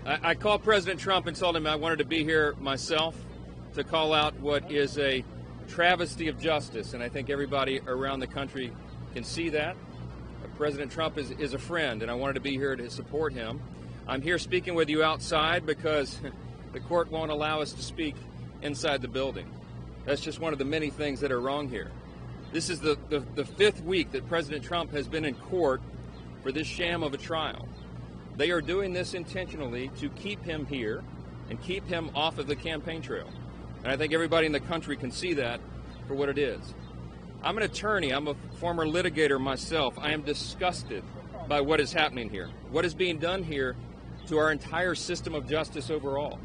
I called President Trump and told him I wanted to be here myself to call out what is a travesty of justice, and I think everybody around the country can see that. President Trump is a friend, and I wanted to be here to support him. I'm here speaking with you outside because the court won't allow us to speak inside the building. That's just one of the many things that are wrong here. This is the fifth week that President Trump has been in court for this sham of a trial. They are doing this intentionally to keep him here and keep him off of the campaign trail. And I think everybody in the country can see that for what it is. I'm an attorney. I'm a former litigator myself. I am disgusted by what is happening here, what is being done here to our entire system of justice overall.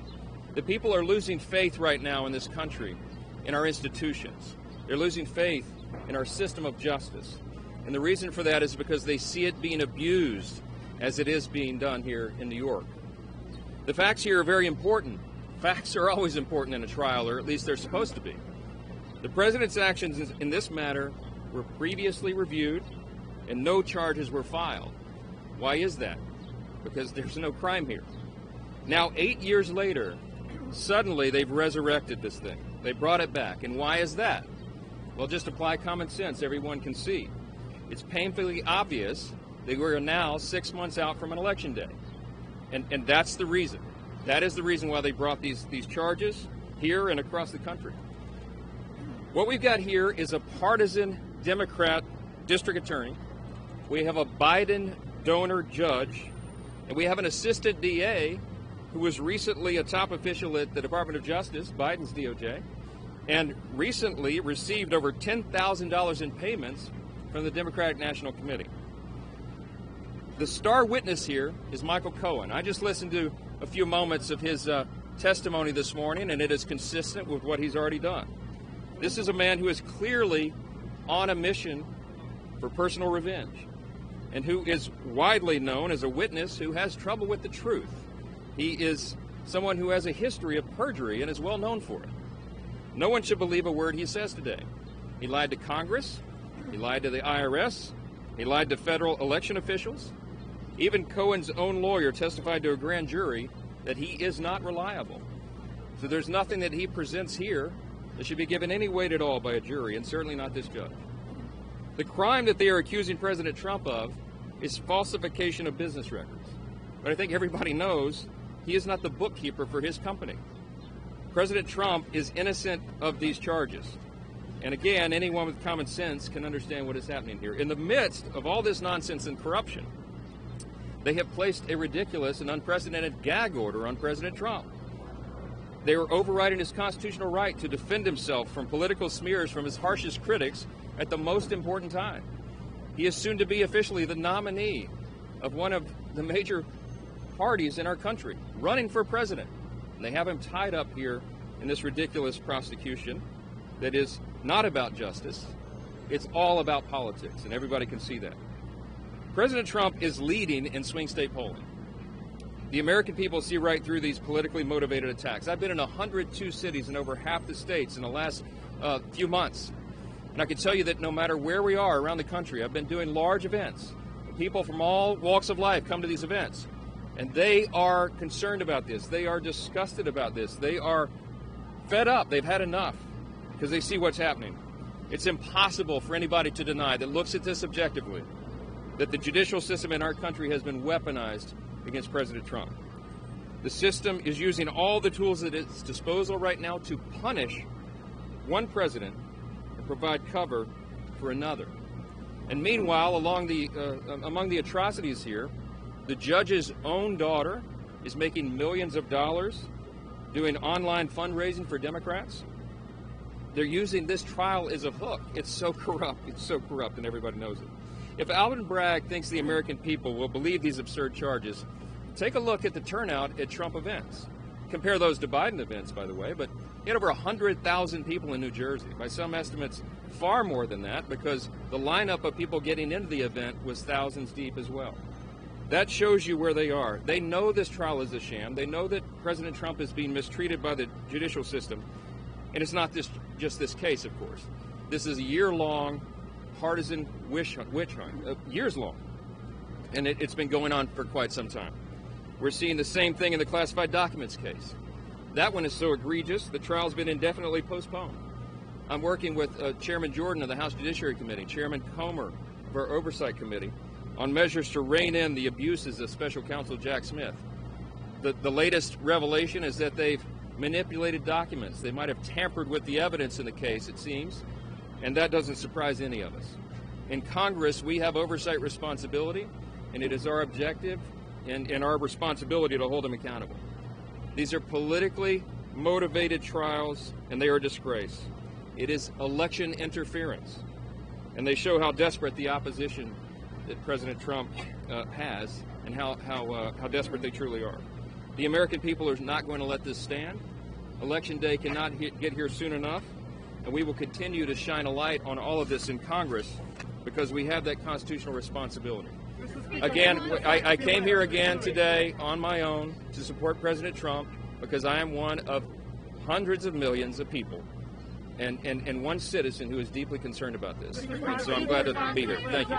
The people are losing faith right now in this country, in our institutions. They're losing faith in our system of justice. And the reason for that is because they see it being abused as it is being done here in New York. The facts here are very important. Facts are always important in a trial, or at least they're supposed to be. The president's actions in this matter were previously reviewed and no charges were filed. Why is that? Because there's no crime here. Now, 8 years later, suddenly they've resurrected this thing. They brought it back. And why is that? Well, just apply common sense. Everyone can see. It's painfully obvious that we're now 6 months out from an election day. And that's the reason. That is the reason why they brought these charges here and across the country. What we've got here is a partisan Democrat district attorney. We have a Biden donor judge, and we have an assistant DA who was recently a top official at the Department of Justice, Biden's DOJ, and recently received over $10,000 in payments from the Democratic National Committee. The star witness here is Michael Cohen. I just listened to a few moments of his testimony this morning, and it is consistent with what he's already done. This is a man who is clearly on a mission for personal revenge and who is widely known as a witness who has trouble with the truth. He is someone who has a history of perjury and is well known for it. No one should believe a word he says today. He lied to Congress. He lied to the IRS. He lied to federal election officials. Even Cohen's own lawyer testified to a grand jury that he is not reliable. So there's nothing that he presents here that should be given any weight at all by a jury, and certainly not this judge. The crime that they are accusing President Trump of is falsification of business records. But I think everybody knows he is not the bookkeeper for his company. President Trump is innocent of these charges. And again, anyone with common sense can understand what is happening here. In the midst of all this nonsense and corruption, they have placed a ridiculous and unprecedented gag order on President Trump. They were overriding his constitutional right to defend himself from political smears from his harshest critics at the most important time. He is soon to be officially the nominee of one of the major parties in our country, running for president. And they have him tied up here in this ridiculous prosecution that is not about justice. It's all about politics, and everybody can see that. President Trump is leading in swing state polling. The American people see right through these politically motivated attacks. I've been in 102 cities in over half the states in the last few months. And I can tell you that no matter where we are around the country, I've been doing large events. People from all walks of life come to these events. And they are concerned about this. They are disgusted about this. They are fed up. They've had enough because they see what's happening. It's impossible for anybody to deny that looks at this objectively that the judicial system in our country has been weaponized against President Trump. The system is using all the tools at its disposal right now to punish one president and provide cover for another. And meanwhile, among the atrocities here, the judge's own daughter is making millions of dollars doing online fundraising for Democrats. They're using this trial as a hook. It's so corrupt. It's so corrupt, and everybody knows it. If Alvin Bragg thinks the American people will believe these absurd charges, take a look at the turnout at Trump events. Compare those to Biden events, by the way, but he had over 100,000 people in New Jersey. By some estimates, far more than that, because the lineup of people getting into the event was thousands deep as well. That shows you where they are. They know this trial is a sham. They know that President Trump is being mistreated by the judicial system. And it's not just this case, of course. This is a year-long partisan witch hunt, years long. And it's been going on for quite some time. We're seeing the same thing in the classified documents case. That one is so egregious, the trial's been indefinitely postponed. I'm working with Chairman Jordan of the House Judiciary Committee, Chairman Comer of our Oversight Committee, on measures to rein in the abuses of Special Counsel Jack Smith. The latest revelation is that they've manipulated documents. They might have tampered with the evidence in the case, it seems, and that doesn't surprise any of us. In Congress, we have oversight responsibility, and it is our objective and our responsibility to hold them accountable. These are politically motivated trials, and they are a disgrace. It is election interference, and they show how desperate the opposition that President Trump has and how desperate they truly are. The American people are not going to let this stand. Election day cannot get here soon enough, and we will continue to shine a light on all of this in Congress because we have that constitutional responsibility. Again, I came here again today on my own to support President Trump because I am one of hundreds of millions of people and one citizen who is deeply concerned about this. And so I'm glad to be here. Thank you.